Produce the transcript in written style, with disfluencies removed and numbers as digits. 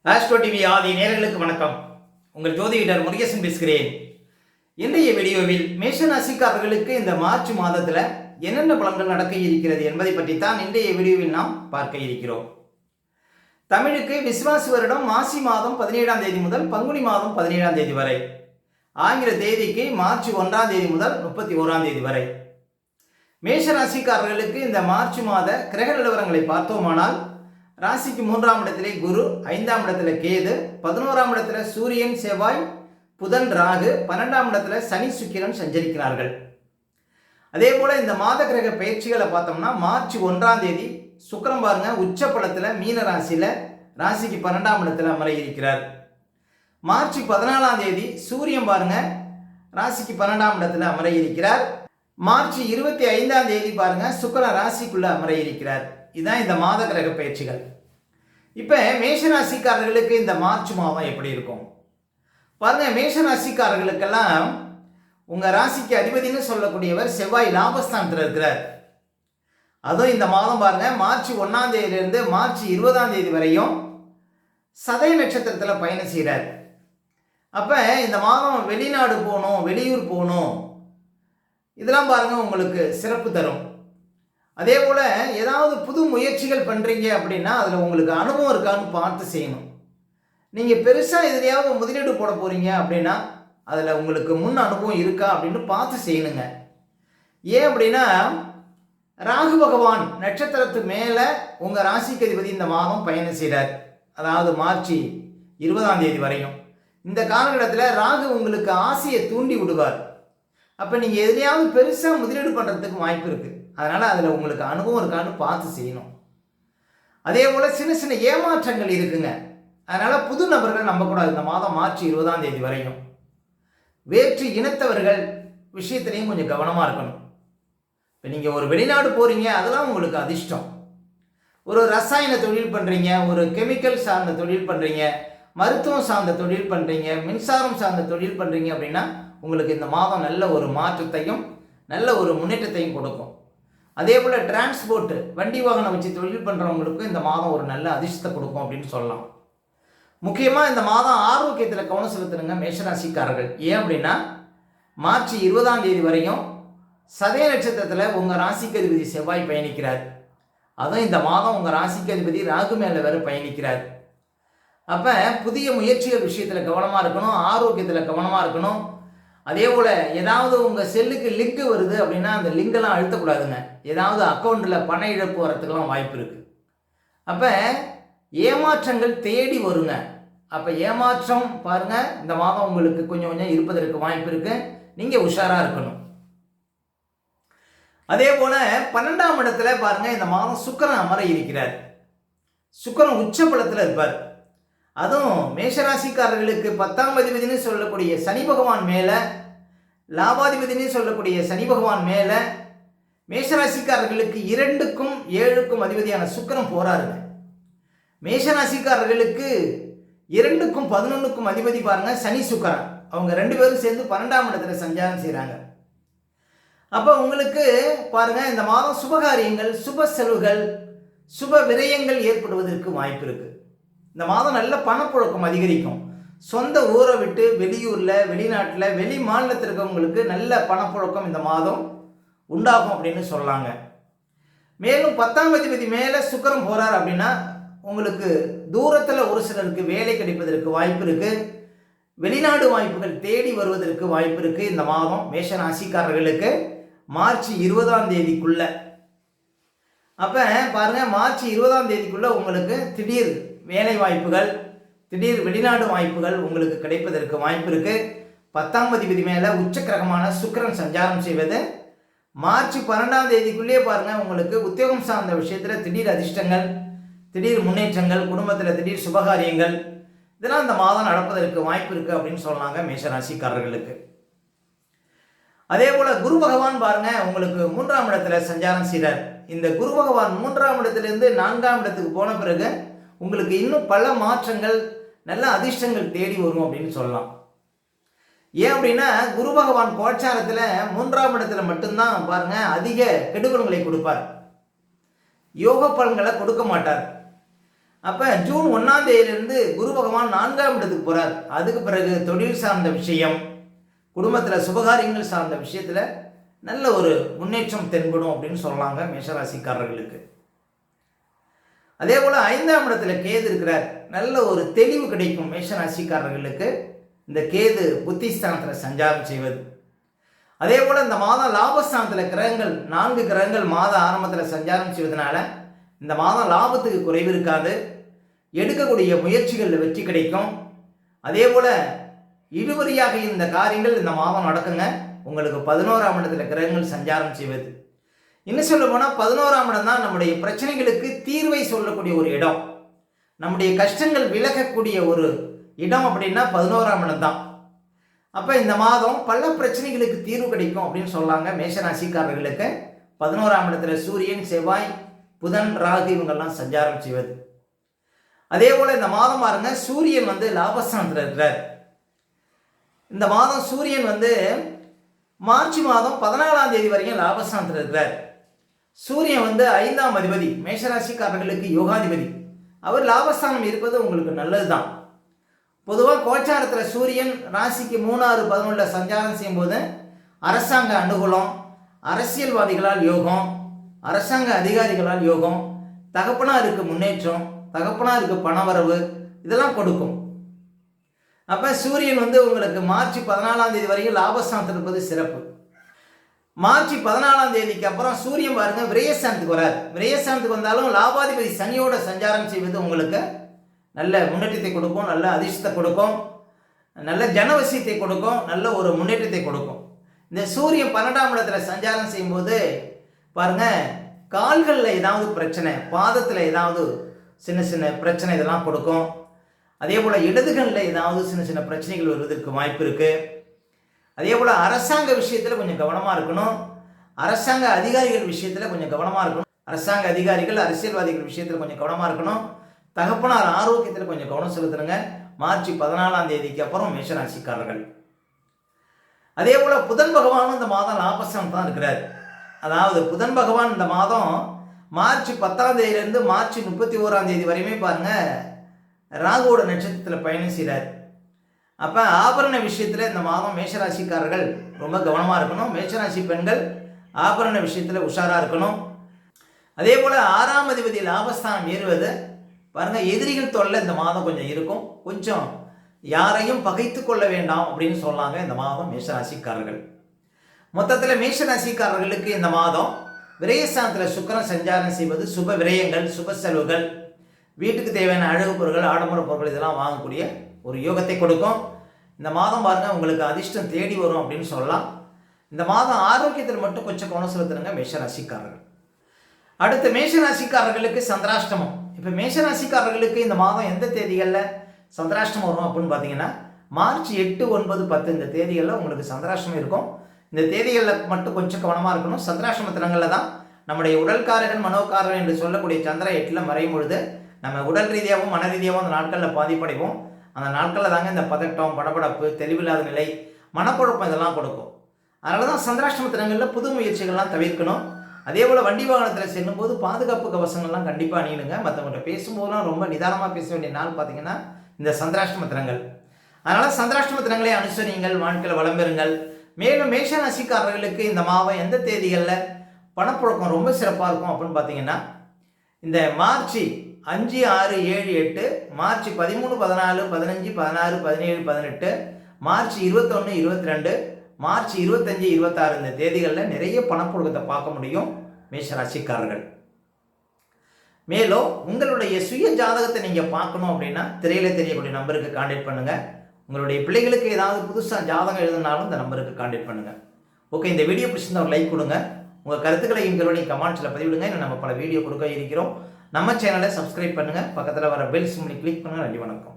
Astro TV ஆதி நேயர்களுக்கு வணக்கம். உங்கள் ஜோதிடர் முருகேசன் பேசுகிறேன். இன்றைய வீடியோவில் மேஷ ராசிக்காரர்களுக்கு இந்த மார்ச் மாதத்தில் என்னென்ன பலன்கள் நடக்க இருக்கிறது என்பதை பற்றித்தான் இன்றைய வீடியோவில் நாம் பார்க்க இருக்கிறோம். தமிழுக்கு விசுவாசி வருடம் மாசி மாதம் 17ஆம் தேதி முதல் பங்குனி மாதம் 17ஆம் தேதி வரை, ஆங்கில தேதிக்கு மார்ச் 1ஆம் தேதி முதல் 31ஆம் தேதி வரை. மேஷ ராசிக்காரர்களுக்கு இந்த மார்ச் மாத கிரக நிலவரங்களை பார்த்தோமானால், ராசிக்கு 3ஆம் இடத்திலே குரு, 5ஆம் இடத்துல கேது, 11ஆம் இடத்துல சூரியன், செவ்வாய், புதன், ராகு, 12ஆம் இடத்துல சனி, சுக்கிரன் சஞ்சரிக்கிறார்கள். அதே போல இந்த மாத கிரக பயிற்சிகளை பார்த்தோம்னா, மார்ச் 1ஆம் தேதி சுக்கிரன் பாருங்க உச்சப்பலத்துல மீன ராசியில ராசிக்கு 12ஆம் இடத்துல அமர இருக்கிறார். மார்ச் 14ஆம் தேதி சூரியன் பாருங்க ராசிக்கு 12ஆம் இடத்துல அமர இருக்கிறார். மார்ச் 25ஆம் தேதி பாருங்க சுக்கிரன் ராசிக்குள்ள அமர இருக்கிறார். இதுதான் இந்த மாத கிரக பயிற்சிகள். இப்போ மேஷ ராசிக்காரர்களுக்கு இந்த மார்ச் மாதம் எப்படி இருக்கும் பாருங்க. மேஷ ராசிக்காரர்களுக்கெல்லாம் உங்கள் ராசிக்கு அதிபதினு சொல்லக்கூடியவர் செவ்வாய் லாபஸ்தானத்தில் இருக்கிறார். அதுவும் இந்த மாதம் பாருங்க மார்ச் 1ஆம் தேதியிலிருந்து மார்ச் 20ஆம் தேதி வரையும் சதய நட்சத்திரத்தில் பயணம் செய்கிறார். அப்போ இந்த மாதம் வெளிநாடு போகணும், வெளியூர் போகணும், இதெல்லாம் பாருங்க உங்களுக்கு சிறப்பு தரும். அதே போல் ஏதாவது புது முயற்சிகள் பண்ணுறீங்க அப்படின்னா அதில் உங்களுக்கு அனுபவம் இருக்கான்னு பார்த்து செய்யணும். நீங்கள் பெருசாக எதுலையாவது முதலீடு போட போகிறீங்க அப்படின்னா அதில் உங்களுக்கு முன் அனுபவம் இருக்கா அப்படின்னு பார்த்து செய்யணுங்க. ஏன் அப்படின்னா, ராகு பகவான் நட்சத்திரத்து மேலே உங்கள் ராசிக்கு அதிபதி இந்த மாதம் பயணம் செய்கிறார். அதாவது மார்ச் 20ஆம் தேதி வரையும். இந்த காலகட்டத்தில் ராகு உங்களுக்கு ஆசையை தூண்டி விடுவார். அப்போ நீங்கள் எதுலையாவது பெருசாக முதலீடு பண்ணுறதுக்கு வாய்ப்பு இருக்குது. அதனால் அதில் உங்களுக்கு அனுபவம் இருக்கான்னு பார்த்து செய்யணும். அதே போல் சின்ன சின்ன ஏமாற்றங்கள் இருக்குங்க. அதனால் புது நபர்கள் நம்பக்கூடாது இந்த மாதம் மார்ச் 20ஆம் தேதி வரையும். வேற்று இனத்தவர்கள் விஷயத்துலையும் கொஞ்சம் கவனமாக இருக்கணும். இப்போ நீங்கள் ஒரு வெளிநாடு போகிறீங்க, அதெல்லாம் உங்களுக்கு அதிர்ஷ்டம். ஒரு ரசாயன தொழில் பண்ணுறீங்க, ஒரு கெமிக்கல் சார்ந்த தொழில் பண்ணுறீங்க, மருத்துவம் சார்ந்த தொழில் பண்ணுறீங்க, மின்சாரம் சார்ந்த தொழில் பண்ணுறீங்க அப்படின்னா உங்களுக்கு இந்த மாதம் நல்ல ஒரு மாற்றத்தையும் நல்ல ஒரு முன்னேற்றத்தையும் கொடுக்கும். அதே போல் டிரான்ஸ்போர்ட்டு வண்டி வாகனம் வச்சு தொழில் பண்ணுறவங்களுக்கும் இந்த மாதம் ஒரு நல்ல அதிர்ஷ்டத்தை கொடுக்கும் அப்படின்னு சொல்லலாம். முக்கியமாக இந்த மாதம் ஆரோக்கியத்தில் கவனம் செலுத்தணுங்க மேஷராசிக்காரர்கள். ஏன் அப்படின்னா, மார்ச் 20ஆம் தேதி வரையும் சதய நட்சத்திரத்தில் உங்கள் ராசிக்கு அதிபதி செவ்வாய் பயணிக்கிறார். அதுவும் இந்த மாதம் உங்கள் ராசிக்கு அதிபதி ராகு மேலே வேறு பயணிக்கிறார். அப்போ புதிய முயற்சிகள் விஷயத்தில் கவனமாக இருக்கணும், ஆரோக்கியத்தில் கவனமாக இருக்கணும். அதே போல் ஏதாவது உங்கள் செல்லுக்கு லிங்க் வருது அப்படின்னா அந்த லிங்கெல்லாம் அழுத்தக்கூடாதுங்க. ஏதாவது அக்கௌண்ட்டில் பண இழப்பு வரத்துக்கெல்லாம் வாய்ப்பு இருக்குது. அப்போ ஏமாற்றங்கள் தேடி வருங்க. அப்போ ஏமாற்றம் பாருங்கள் இந்த மாதம் உங்களுக்கு கொஞ்சம் கொஞ்சம் இருப்பதற்கு வாய்ப்பு இருக்குது. நீங்கள் உஷாராக இருக்கணும். அதே போல் 12ஆம் இடத்துல பாருங்கள் இந்த மாதம் சுக்கிரன் அமர இருக்கிறார். சுக்கிரன் உச்சபலத்தில் இருப்பார். அதுவும் மேஷராசிக்காரர்களுக்கு 10ஆம் அதிபதினு சொல்லக்கூடிய சனி பகவான் மேலே, லாபாதிபதினு சொல்லக்கூடிய சனி பகவான் மேலே மேஷராசிக்காரர்களுக்கு 2க்கும் 7க்கும் அதிபதியான சுக்கிரன் போறாருங்க. மேஷராசிக்காரர்களுக்கு 2க்கும் 11க்கும் அதிபதி பாருங்க சனி சுக்கிரன். அவங்க 2 பேரும் சேர்ந்து 12ஆம் இடத்துல சஞ்சாரம் செய்கிறாங்க. அப்போ உங்களுக்கு பாருங்க இந்த மாதம் சுபகாரியங்கள், சுப செலவுகள், சுப விரயங்கள் ஏற்படுவதற்கு வாய்ப்பு இருக்குது. இந்த மாதம் நல்ல பணப்புழக்கம் அதிகரிக்கும். சொந்த ஊரை விட்டு வெளியூரில், வெளிநாட்டில், வெளி மாநிலத்தில் இருக்கவங்களுக்கு நல்ல பணப்புழக்கம் இந்த மாதம் உண்டாகும் அப்படின்னு சொல்லலாங்க. மேலும் 10ஆம் அதிபதி மேலே சுக்கிரன் போகிறார் அப்படின்னா உங்களுக்கு தூரத்தில் ஒரு சிலருக்கு வேலை கிடைப்பதற்கு வாய்ப்பு இருக்குது. வெளிநாடு வாய்ப்புகள் தேடி வருவதற்கு வாய்ப்பு இருக்குது இந்த மாதம் மேஷ ராசிக்காரர்களுக்கு மார்ச் 20ஆம் தேதிக்குள்ள. அப்போ பாருங்கள் மார்ச் 20ஆம் தேதிக்குள்ளே உங்களுக்கு திடீர் வேலை வாய்ப்புகள், திடீர் வெளிநாடு வாய்ப்புகள் உங்களுக்கு கிடைப்பதற்கு வாய்ப்பு இருக்குது. 10ஆம் அதிபதி மேலே உச்சக்கிரகமான சுக்கிரன் சஞ்சாரம் செய்வது மார்ச் 12ஆம் தேதிக்குள்ளேயே பாருங்கள் உங்களுக்கு உத்தியோகம் சார்ந்த விஷயத்தில் திடீர் அதிர்ஷ்டங்கள், திடீர் முன்னேற்றங்கள், குடும்பத்தில் திடீர் சுபகாரியங்கள், இதெல்லாம் இந்த மாதம் நடப்பதற்கு வாய்ப்பு இருக்குது அப்படின்னு சொன்னாங்க மேஷராசிக்காரர்களுக்கு. அதே போல் குரு பகவான் பாருங்க உங்களுக்கு 3ஆம் இடத்துல சஞ்சாரம் செய்கிறார். இந்த குரு பகவான் 3ஆம் இடத்துலேருந்து 4ஆம் இடத்துக்கு போன பிறகு உங்களுக்கு இன்னும் பல மாற்றங்கள், நல்ல அதிர்ஷ்டங்கள் தேடி வரும் அப்படின்னு சொல்லலாம். ஏன் அப்படின்னா, குரு பகவான் கோச்சாரத்தில் 3ஆம் இடத்துல மட்டும்தான் பாருங்க அதிக கெடுபலன்களை கொடுப்பார், யோக பலன்களை கொடுக்க மாட்டார். அப்போ ஜூன் 1ஆம் தேதியிலிருந்து குரு பகவான் 4ஆம் இடத்துக்கு போகிறார். அதுக்கு பிறகு தொழில் சார்ந்த விஷயம், குடும்பத்தில் சுபகாரியங்கள் சார்ந்த விஷயத்தில் நல்ல ஒரு முன்னேற்றம் தென்படும் அப்படின்னு சொல்லலாங்க மேஷராசிக்காரர்களுக்கு. அதே போல் 5ஆம் இடத்துல கேது இருக்கிறார். நல்ல ஒரு தெளிவு கிடைக்கும் மேஷராசிக்காரர்களுக்கு இந்த கேது புத்திஸ்தானத்தில் சஞ்சாரம் செய்வது. அதே போல் இந்த மாதம் லாபஸ்தானத்தில் கிரகங்கள் 4 கிரகங்கள் மாத ஆரம்பத்தில் சஞ்சாரம் செய்வதனால இந்த மாதம் லாபத்துக்கு குறைவு இருக்காது. எடுக்கக்கூடிய முயற்சிகளில் வெற்றி கிடைக்கும். அதே போல் இழுபறியாக இந்த காரியங்கள் இந்த மாதம் நடக்குங்க. உங்களுக்கு 11ஆம் இடத்துல கிரகங்கள் சஞ்சாரம் செய்வது. இன்னும் சொல்ல போனால் 11ஆம் இடம் தான் நம்முடைய பிரச்சனைகளுக்கு தீர்வை சொல்லக்கூடிய ஒரு இடம். நம்முடைய கஷ்டங்கள் விலகக்கூடிய ஒரு இடம் அப்படின்னா 11ஆம் இடம் தான். அப்போ இந்த மாதம் பல பிரச்சனைகளுக்கு தீர்வு கிடைக்கும் அப்படின்னு சொல்லாங்க மேஷராசிக்காரர்களுக்கு. 11ஆம் இடத்துல சூரியன், செவ்வாய், புதன், ராகு இவங்கெல்லாம் சஞ்சாரம் செய்வது. அதே போல் இந்த மாதம் பாருங்க, சூரியன் லாபஸ்தானத்தில் இருக்கிறார். இந்த மாதம் சூரியன் மார்ச் மாதம் 14ஆம் தேதி வரைக்கும் லாபஸ்தானத்தில் இருக்கிறார். சூரியன் 5ஆம் அதிபதி, மேஷராசிக்காரர்களுக்கு யோகாதிபதி. அவர் லாபஸ்தானம் இருப்பது உங்களுக்கு நல்லது தான். பொதுவாக கோச்சாரத்தில் சூரியன் ராசிக்கு 3, 6, 11 சஞ்சாரம் செய்யும்போது அரசாங்க அனுகூலம், அரசியல்வாதிகளால் யோகம், அரசாங்க அதிகாரிகளால் யோகம், தகப்பனாருக்கு முன்னேற்றம், தகப்பனாருக்கு பணவரவு இதெல்லாம் கொடுக்கும். அப்போ சூரியன் உங்களுக்கு மார்ச் 14ஆம் தேதி வரைக்கும் லாபஸ்தானத்தில் இருப்பது சிறப்பு. மார்ச் 14ஆம் தேதிக்கு அப்புறம் சூரியன் பாருங்க விரயஸ்தானத்துக்கு வராது. விரயஸ்தானத்துக்கு வந்தாலும் லாபாதிபதி சனியோட சஞ்சாரம் செய்வது உங்களுக்கு நல்ல முன்னேற்றத்தை கொடுக்கும், நல்ல அதிர்ஷ்டத்தை கொடுக்கும், நல்ல ஜனவசியத்தை கொடுக்கும், நல்ல ஒரு முன்னேற்றத்தை கொடுக்கும். இந்த சூரியன் 12ஆம் இடத்துல சஞ்சாரம் செய்யும்போது பாருங்க, கால்களில் ஏதாவது பிரச்சனை, பாதத்தில் ஏதாவது சின்ன சின்ன பிரச்சனை இதெல்லாம் கொடுக்கும். அதே போல் இடதுகளில் ஏதாவது சின்ன சின்ன பிரச்சனைகள் வருவதற்கு வாய்ப்பு இருக்குது. அதே போல் அரசாங்க விஷயத்தில் கொஞ்சம் கவனமாக இருக்கணும். அரசாங்க அதிகாரிகள் விஷயத்தில் கொஞ்சம் கவனமாக இருக்கணும். அரசாங்க அதிகாரிகள், அரசியல்வாதிகள் விஷயத்தில் கொஞ்சம் கவனமாக இருக்கணும். தகப்பனார் ஆரோக்கியத்தில் கொஞ்சம் கவனம் செலுத்துனுங்க மார்ச் 14ஆம் தேதிக்கு அப்புறம் மேஷராசிக்காரர்கள். அதே போல் புதன் பகவானும் இந்த மாதம் லாபஸ்தானம் தான் இருக்கிறார். அதாவது புதன் பகவான் இந்த மாதம் மார்ச் 10ஆம் தேதியிலிருந்து மார்ச் 31ஆம் தேதி வரையுமே பாருங்க ராகுவோட நட்சத்திரத்தில் பயணம் செய்கிறார். அப்போ ஆபரண விஷயத்தில் இந்த மாதம் மேஷராசிக்காரர்கள் ரொம்ப கவனமாக இருக்கணும். மேஷராசி பெண்கள் ஆபரண விஷயத்தில் உஷாராக இருக்கணும். அதே போல் 6ஆம் அதிபதி லாபஸ்தானம் ஏறுவது பாருங்கள், எதிரிகள் தொல்லை இந்த மாதம் கொஞ்சம் இருக்கும். கொஞ்சம் யாரையும் பகைத்து கொள்ள வேண்டாம் அப்படின்னு சொல்லாங்க இந்த மாதம் மேஷராசிக்காரர்கள். மொத்தத்தில் மேஷராசிக்காரர்களுக்கு இந்த மாதம் விரயஸ்தானத்தில் சுக்கிரன் சஞ்சாரம் செய்வது சுப விரயங்கள், சுப செலவுகள், வீட்டுக்கு தேவையான அழகு பொருட்கள், ஆடம்பர பொருட்கள் இதெல்லாம் வாங்கக்கூடிய ஒரு யோகத்தை கொடுக்கும். இந்த மாதம் பாருங்கள் உங்களுக்கு அதிர்ஷ்டம் தேடி வரும் அப்படின்னு சொல்லலாம். இந்த மாதம் ஆரோக்கியத்தில் மட்டும் கொஞ்சம் கவனம் செலுத்துறங்க மேஷராசிக்காரர்கள். அடுத்து மேஷராசிக்காரர்களுக்கு சந்திராஷ்டமம். இப்போ மேஷராசிக்காரர்களுக்கு இந்த மாதம் எந்த தேதிகளில் சந்திராஷ்டமம் வரும் அப்படின்னு பார்த்தீங்கன்னா மார்ச் 8, 9, 10 இந்த தேதிகளில் உங்களுக்கு சந்திராஷ்டமம் இருக்கும். இந்த தேதிகளில் மட்டும் கொஞ்சம் கவனமாக இருக்கணும். சந்திராஷ்டம தினங்களில் தான் நம்முடைய உடல்காரகன், மனோகாரகன் என்று சொல்லக்கூடிய சந்திரன் 8ல் மறையும் பொழுது நம்ம உடல் ரீதியாகவும் மன ரீதியாகவும் அந்த நாட்களில் பாதிப்படைவோம். அந்த நாட்களில் தாங்க இந்த பதட்டம், படபடப்பு, தெளிவில்லாத நிலை, மனக்குழப்பம் இதெல்லாம் கொடுக்கும். அதனால தான் சந்திராஷ்டம தினங்களில் புது முயற்சிகள்லாம் தவிர்க்கணும். அதே போல் வண்டி வாகனத்தில் செல்லும்போது பாதுகாப்பு கவசங்கள்லாம் கண்டிப்பாக அணியணுங்க. மற்றவங்கள்ட்ட பேசும்போதெல்லாம் ரொம்ப நிதானமாக பேச வேண்டிய நாள் பார்த்தீங்கன்னா இந்த சந்திராஷ்டம தினங்கள். அதனால் சந்திராஷ்டம தினங்களை அனுசரியுங்கள், வாழ்க்கையில் வளம் பெறுங்கள். மேலும் மேஷராசிக்காரர்களுக்கு இந்த மாதம் எந்த தேதிகளில் பணப்புழக்கம் ரொம்ப சிறப்பாக இருக்கும் அப்படின்னு பார்த்தீங்கன்னா இந்த மார்ச் 5, 6, 7, 8, மார்ச் 13, 14, 15, 16, 17, 18, மார்ச் 21, 22, மார்ச் 25, 26 இந்த தேதிகளில் நிறைய பணப்புழக்கத்தை பார்க்க முடியும் மேஷராசிக்காரர்கள். மேலும் உங்களுடைய சுய ஜாதகத்தை நீங்கள் பார்க்கணும் அப்படின்னா திரையில தெரியக்கூடிய நம்பருக்கு கான்டாக்ட் பண்ணுங்கள். உங்களுடைய பிள்ளைகளுக்கு ஏதாவது புதுசாக ஜாதகம் எழுதினாலும் இந்த நம்பருக்கு கான்டாக்ட் பண்ணுங்கள். ஓகே, இந்த வீடியோ பிடிச்சிருந்தா ஒரு லைக் கொடுங்க. உங்கள் கருத்துக்களை எங்களுடைய கமெண்ட்ஸில் பதிவிடுங்க. இன்னும் நம்ம பல வீடியோ கொடுக்க இருக்கிறோம். நம்ம சேனலை சப்ஸ்கிரைப் பண்ணுங்கள். பக்கத்தில் வர பெல் சிம்லி கிளிக் பண்ணுங்கள். நன்றி, வணக்கம்.